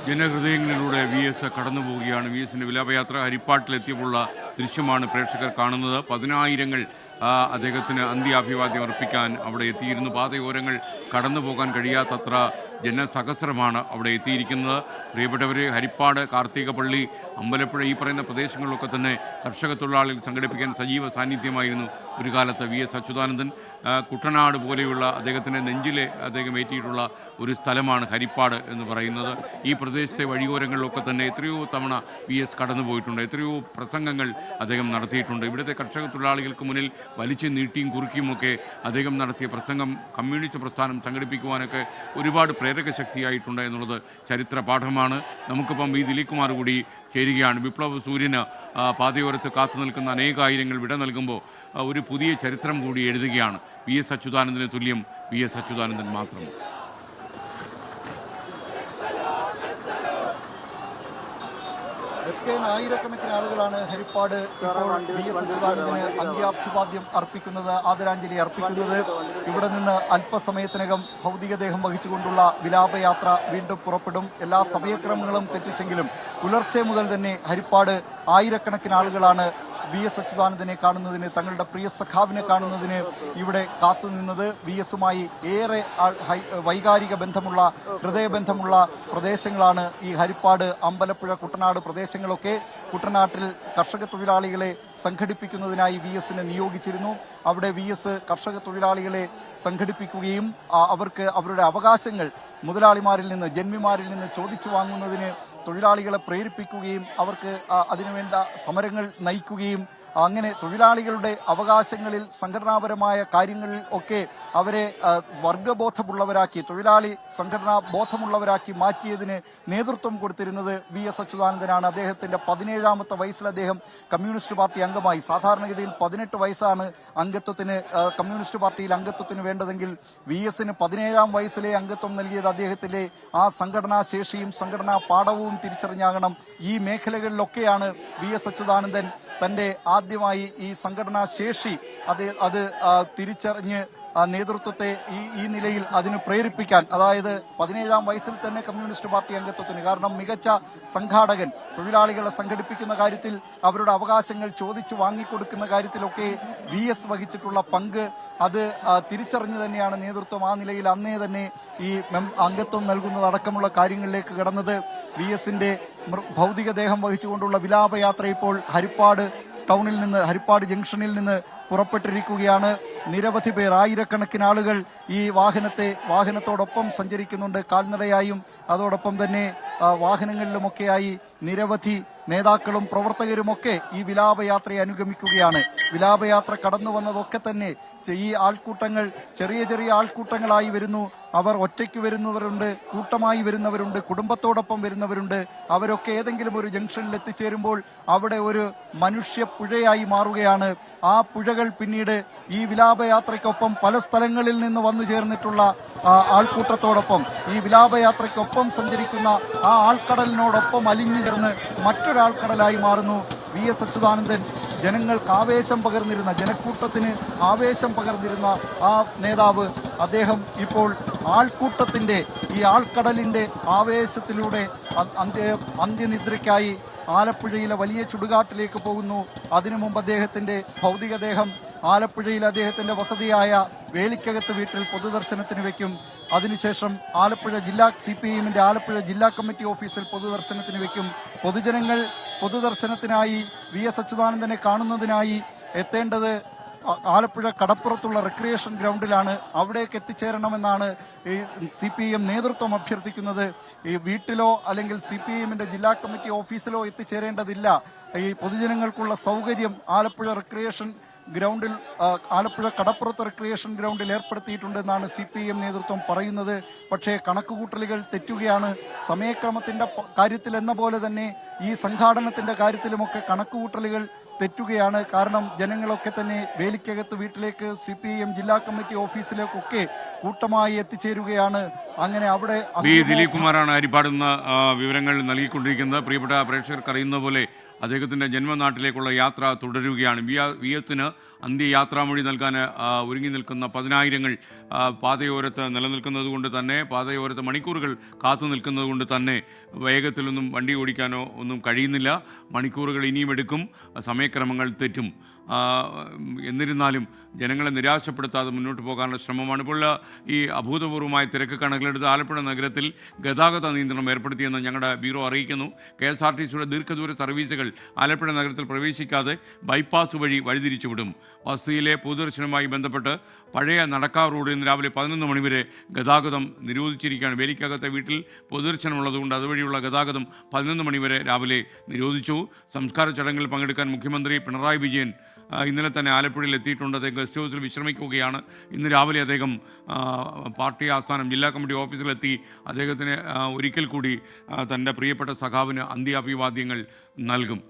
ജനഹൃദയങ്ങളിലൂടെ V S കടന്നു പോവുകയാണ്. V എസിൻ്റെ വിലാപയാത്ര ഹരിപ്പാട്ടിലെത്തിയപ്പോഴുള്ള ദൃശ്യമാണ് പ്രേക്ഷകർ കാണുന്നത്. പതിനായിരങ്ങൾ അദ്ദേഹത്തിന് അന്ത്യാഭിവാദ്യം അർപ്പിക്കാൻ അവിടെ എത്തിയിരുന്നു. പാതയോരങ്ങൾ കടന്നു പോകാൻ കഴിയാത്തത്ര ജനസഹസ്രമാണ് അവിടെ എത്തിയിരിക്കുന്നത്. പ്രിയപ്പെട്ടവരെ, ഹരിപ്പാട്, കാർത്തികപ്പള്ളി, അമ്പലപ്പുഴ ഈ പറയുന്ന പ്രദേശങ്ങളിലൊക്കെ തന്നെ കർഷക തൊഴിലാളികൾ സംഘടിപ്പിക്കാൻ സജീവ സാന്നിധ്യമായിരുന്നു ഒരു കാലത്ത് വി എസ് അച്യുതാനന്ദൻ. കുട്ടനാട് പോലെയുള്ള അദ്ദേഹത്തിൻ്റെ നെഞ്ചിലെ അദ്ദേഹം ഏറ്റിയിട്ടുള്ള ഒരു സ്ഥലമാണ് ഹരിപ്പാട് എന്ന് പറയുന്നത്. ഈ പ്രദേശത്തെ വഴിയോരങ്ങളിലൊക്കെ തന്നെ എത്രയോ തവണ വി എസ് കടന്നു പോയിട്ടുണ്ട്. എത്രയോ പ്രസംഗങ്ങൾ അദ്ദേഹം നടത്തിയിട്ടുണ്ട്. ഇവിടുത്തെ കർഷക തൊഴിലാളികൾക്ക് മുന്നിൽ വലിച്ചു നീട്ടിയും കുറുക്കിയുമൊക്കെ അദ്ദേഹം നടത്തിയ പ്രസംഗം കമ്മ്യൂണിസ്റ്റ് പ്രസ്ഥാനം സംഘടിപ്പിക്കുവാനൊക്കെ ഒരുപാട് പ്രേരക ശക്തിയായിട്ടുണ്ട് എന്നുള്ളത് ചരിത്ര പാഠമാണ്. നമുക്കിപ്പം വി ദിലീപ് കുമാർ കൂടി ചേരുകയാണ്. വിപ്ലവ സൂര്യന് പാതയോരത്ത് കാത്തു നിൽക്കുന്ന അനേകായിരങ്ങൾ വിട നൽകുമ്പോൾ ഒരു പുതിയ ചരിത്രം കൂടി എഴുതുകയാണ്. വി എസ് അച്യുതാനന്ദന് തുല്യം വി എസ് അച്യുതാനന്ദൻ മാത്രം. ആയിരക്കണക്കിന് ആളുകളാണ് ഹരിപ്പാട് ഇപ്പോൾ വി എസ് അച്യുതാനന്ദന് അന്ത്യാഭിവാദ്യം അർപ്പിക്കുന്നത്, ആദരാഞ്ജലി അർപ്പിക്കുന്നത്. ഇവിടെ നിന്ന് അല്പസമയത്തിനകം ഭൗതികദേഹം വഹിച്ചുകൊണ്ടുള്ള വിലാപയാത്ര വീണ്ടും പുറപ്പെടും. എല്ലാ സമയക്രമങ്ങളും തെറ്റിച്ചെങ്കിലും പുലർച്ചെ മുതൽ തന്നെ ഹരിപ്പാട് ആയിരക്കണക്കിന് ആളുകളാണ് വി എസ് അച്യുതാനന്ദനെ കാണുന്നതിന്, തങ്ങളുടെ പ്രിയ സഖാവിനെ കാണുന്നതിന് ഇവിടെ കാത്തുനിന്നത്. വി എസുമായി ഏറെ വൈകാരിക ബന്ധമുള്ള, ഹൃദയബന്ധമുള്ള പ്രദേശങ്ങളാണ് ഈ ഹരിപ്പാട്, അമ്പലപ്പുഴ, കുട്ടനാട് പ്രദേശങ്ങളൊക്കെ. കുട്ടനാട്ടിൽ കർഷക തൊഴിലാളികളെ സംഘടിപ്പിക്കുന്നതിനായി വി എസിനെ നിയോഗിച്ചിരുന്നു. അവിടെ വി എസ് കർഷക തൊഴിലാളികളെ സംഘടിപ്പിക്കുകയും അവർക്ക് അവരുടെ അവകാശങ്ങൾ മുതലാളിമാരിൽ നിന്ന്, ജന്മിമാരിൽ നിന്ന് ചോദിച്ചു വാങ്ങുന്നതിന് തൊഴിലാളികളെ പ്രേരിപ്പിക്കുകയും അവർക്ക് അതിനുവേണ്ട സമരങ്ങൾ നയിക്കുകയും അങ്ങനെ തൊഴിലാളികളുടെ അവകാശങ്ങളിൽ, സംഘടനാപരമായ കാര്യങ്ങളിൽ ഒക്കെ അവരെ വർഗബോധമുള്ളവരാക്കി, തൊഴിലാളി സംഘടനാ ബോധമുള്ളവരാക്കി മാറ്റിയതിന് നേതൃത്വം കൊടുത്തിരുന്നത് വി എസ് അച്യുതാനന്ദനാണ്. അദ്ദേഹത്തിന്റെ 17ാമത്തെ വയസ്സിൽ അദ്ദേഹം കമ്മ്യൂണിസ്റ്റ് പാർട്ടി അംഗമായി. സാധാരണഗതിയിൽ 18 വയസ്സാണ് അംഗത്വത്തിന്, കമ്മ്യൂണിസ്റ്റ് പാർട്ടിയിൽ അംഗത്വത്തിന് വേണ്ടതെങ്കിൽ വി എസിന് 17ാം വയസ്സിലെ അംഗത്വം നൽകിയത് അദ്ദേഹത്തിന്റെ ആ സംഘടനാ ശേഷിയും സംഘടനാ പാഠവും തിരിച്ചറിഞ്ഞാകണം. ഈ മേഖലകളിലൊക്കെയാണ് വി എസ് അച്യുതാനന്ദൻ തന്റെ ആദ്യമായി ഈ സംഘടനാ ശേഷി അത് തിരിച്ചറിഞ്ഞ് നേതൃത്വത്തെ ഈ നിലയിൽ അതിന് പ്രേരിപ്പിക്കാൻ, അതായത് 17ാം വയസ്സിൽ തന്നെ കമ്മ്യൂണിസ്റ്റ് പാർട്ടി അംഗത്വത്തിന്, കാരണം മികച്ച സംഘാടകൻ, തൊഴിലാളികളെ സംഘടിപ്പിക്കുന്ന കാര്യത്തിൽ, അവരുടെ അവകാശങ്ങൾ ചോദിച്ചു വാങ്ങിക്കൊടുക്കുന്ന കാര്യത്തിലൊക്കെ വി എസ് വഹിച്ചിട്ടുള്ള പങ്ക് അത് തിരിച്ചറിഞ്ഞു തന്നെയാണ് നേതൃത്വം ആ നിലയിൽ അന്നേ തന്നെ ഈ അംഗത്വം നൽകുന്നതടക്കമുള്ള കാര്യങ്ങളിലേക്ക് കടന്നത്. വി എസിന്റെ ഭൗതികദേഹം വഹിച്ചുകൊണ്ടുള്ള വിലാപയാത്ര ഇപ്പോൾ ഹരിപ്പാട് ടൗണിൽ നിന്ന്, ഹരിപ്പാട് ജംഗ്ഷനിൽ നിന്ന് പുറപ്പെട്ടിരിക്കുകയാണ്. നിരവധി പേർ, ആയിരക്കണക്കിന് ആളുകൾ ഈ വാഹനത്തോടൊപ്പം സഞ്ചരിക്കുന്നുണ്ട്. കാൽനടയായും അതോടൊപ്പം തന്നെ വാഹനങ്ങളിലുമൊക്കെയായി നിരവധി നേതാക്കളും പ്രവർത്തകരുമൊക്കെ ഈ വിലാപയാത്രയെ അനുഗമിക്കുകയാണ്. വിലാപയാത്ര കടന്നു വന്നതൊക്കെ തന്നെ ഈ ആൾക്കൂട്ടങ്ങൾ ചെറിയ ചെറിയ ആൾക്കൂട്ടങ്ങളായി വരുന്നു. അവർ ഒറ്റയ്ക്ക് വരുന്നവരുണ്ട്, കൂട്ടമായി വരുന്നവരുണ്ട്, കുടുംബത്തോടൊപ്പം വരുന്നവരുണ്ട്. അവരൊക്കെ ഏതെങ്കിലും ഒരു ജംഗ്ഷനിൽ എത്തിച്ചേരുമ്പോൾ അവിടെ ഒരു മനുഷ്യ പുഴയായി മാറുകയാണ്. ആ പുഴകൾ പിന്നീട് ഈ വിലാപയാത്രയ്ക്കൊപ്പം പല സ്ഥലങ്ങളിൽ നിന്ന് വന്നു ചേർന്നിട്ടുള്ള ആൾക്കൂട്ടത്തോടൊപ്പം, ഈ വിലാപയാത്രയ്ക്കൊപ്പം സഞ്ചരിക്കുന്ന ആ ആൾക്കടലിനോടൊപ്പം അലിഞ്ഞു ചേർന്ന് മറ്റൊരാൾക്കടലായി മാറുന്നു. വി എസ് അച്യുതാനന്ദൻ ജനങ്ങൾക്ക് ആവേശം പകർന്നിരുന്ന, ജനക്കൂട്ടത്തിന് ആവേശം പകർന്നിരുന്ന ആ നേതാവ്, അദ്ദേഹം ഇപ്പോൾ ആൾക്കൂട്ടത്തിന്റെ, ഈ ആൾക്കടലിന്റെ ആവേശത്തിലൂടെ അന്ത്യനിദ്രയ്ക്കായി ആലപ്പുഴയിലെ വലിയ ചുടുകാട്ടിലേക്ക് പോകുന്നു. അതിനു മുമ്പ് അദ്ദേഹത്തിന്റെ ഭൗതികദേഹം ആലപ്പുഴയിൽ അദ്ദേഹത്തിന്റെ വസതിയായ വേലിക്കകത്ത് വീട്ടിൽ പൊതുദർശനത്തിന് വെക്കും. അതിനുശേഷം ആലപ്പുഴ CPIഎമ്മിന്റെ ആലപ്പുഴ ജില്ലാ കമ്മിറ്റി ഓഫീസിൽ പൊതുദർശനത്തിന് വെക്കും. പൊതുജനങ്ങൾ പൊതുദർശനത്തിനായി വി എസ് അച്യുതാനന്ദനെ കാണുന്നതിനായി എത്തേണ്ടത് ആലപ്പുഴ കടപ്പുറത്തുള്ള റിക്രിയേഷൻ ഗ്രൗണ്ടിലാണ്. അവിടേക്ക് എത്തിച്ചേരണമെന്നാണ് ഈ CPIഎം നേതൃത്വം അഭ്യർത്ഥിക്കുന്നത്. ഈ വീട്ടിലോ അല്ലെങ്കിൽ CPIഎമ്മിന്റെ ജില്ലാ കമ്മിറ്റി ഓഫീസിലോ എത്തിച്ചേരേണ്ടതില്ല. ഈ പൊതുജനങ്ങൾക്കുള്ള സൗകര്യം ആലപ്പുഴ റിക്രിയേഷൻ ഗ്രൗണ്ടിൽ, ആലപ്പുഴ കടപ്പുറത്ത് റിക്രിയേഷൻ ഗ്രൗണ്ടിൽ ഏർപ്പെടുത്തിയിട്ടുണ്ടെന്നാണ് CPIഎം നേതൃത്വം പറയുന്നത്. പക്ഷേ കണക്കുകൂട്ടലുകൾ തെറ്റുകയാണ്. സമയക്രമത്തിന്റെ കാര്യത്തിൽ എന്ന പോലെ തന്നെ ഈ സംഘാടനത്തിന്റെ കാര്യത്തിലുമൊക്കെ കണക്കുകൂട്ടലുകൾ തെറ്റുകയാണ്. കാരണം ജനങ്ങളൊക്കെ തന്നെ വേലിക്കകത്ത് വീട്ടിലേക്ക്, CPIഎം ജില്ലാ കമ്മിറ്റി ഓഫീസിലേക്കൊക്കെ കൂട്ടമായി എത്തിച്ചേരുകയാണ്. അങ്ങനെ അവിടെ ദിലീപ് കുമാറാണ് ഹരിപ്പാട് നിന്ന് വിവരങ്ങൾ നൽകിക്കൊണ്ടിരിക്കുന്നത്. പ്രിയപ്പെട്ട പ്രേക്ഷകർക്ക് അറിയുന്ന പോലെ അദ്ദേഹത്തിൻ്റെ ജന്മനാട്ടിലേക്കുള്ള യാത്ര തുടരുകയാണ്. വി എസിന് അന്ത്യയാത്രാമൊഴി നൽകാൻ ഒരുങ്ങി നിൽക്കുന്ന പതിനായിരങ്ങൾ പാതയോരത്ത് നിലനിൽക്കുന്നത് കൊണ്ട് തന്നെ, പാതയോരത്ത് മണിക്കൂറുകൾ കാത്തു നിൽക്കുന്നത് കൊണ്ട് തന്നെ വേഗത്തിലൊന്നും വണ്ടി ഓടിക്കാനോ ഒന്നും കഴിയുന്നില്ല. മണിക്കൂറുകൾ ഇനിയും എടുക്കും, സമയക്രമങ്ങൾ തെറ്റും. എന്നിരുന്നാലും ജനങ്ങളെ നിരാശപ്പെടുത്താതെ മുന്നോട്ട് പോകാനുള്ള ശ്രമമാണ്. ഇപ്പോൾ ഈ അഭൂതപൂർവമായ തിരക്ക് കണക്കിലെടുത്ത് ആലപ്പുഴ നഗരത്തിൽ ഗതാഗത നിയന്ത്രണം ഏർപ്പെടുത്തിയെന്ന് ഞങ്ങളുടെ ബ്യൂറോ അറിയിക്കുന്നു. KSRTCയുടെ ദീർഘദൂര സർവീസുകൾ ആലപ്പുഴ നഗരത്തിൽ പ്രവേശിക്കാതെ ബൈപ്പാസ് വഴി വഴിതിരിച്ചുവിടും. വസതിയിലെ പൊതുദർശനവുമായി ബന്ധപ്പെട്ട് പഴയ നടക്കാവ് റോഡിൽ നിന്ന് രാവിലെ 11 മണി വരെ ഗതാഗതം നിരോധിച്ചിരിക്കുകയാണ്. വേലിക്കകത്തെ വീട്ടിൽ പൊതുദർശനമുള്ളതുകൊണ്ട് അതുവഴിയുള്ള ഗതാഗതം 11 മണി വരെ രാവിലെ നിരോധിച്ചു. സംസ്കാര ചടങ്ങിൽ പങ്കെടുക്കാൻ മുഖ്യമന്ത്രി പിണറായി വിജയൻ ഇന്നലെ തന്നെ ആലപ്പുഴയിൽ എത്തിയിട്ടുണ്ട്. അദ്ദേഹം ഗസ്റ്റ് ഹൗസിൽ വിശ്രമിക്കുകയാണ്. ഇന്ന് രാവിലെ അദ്ദേഹം പാർട്ടി ആസ്ഥാനം ജില്ലാ കമ്മിറ്റി ഓഫീസിലെത്തി അദ്ദേഹത്തിന് ഒരിക്കൽ കൂടി തൻ്റെ പ്രിയപ്പെട്ട സഖാവിന് അന്ത്യാഭിവാദ്യങ്ങൾ നൽകും.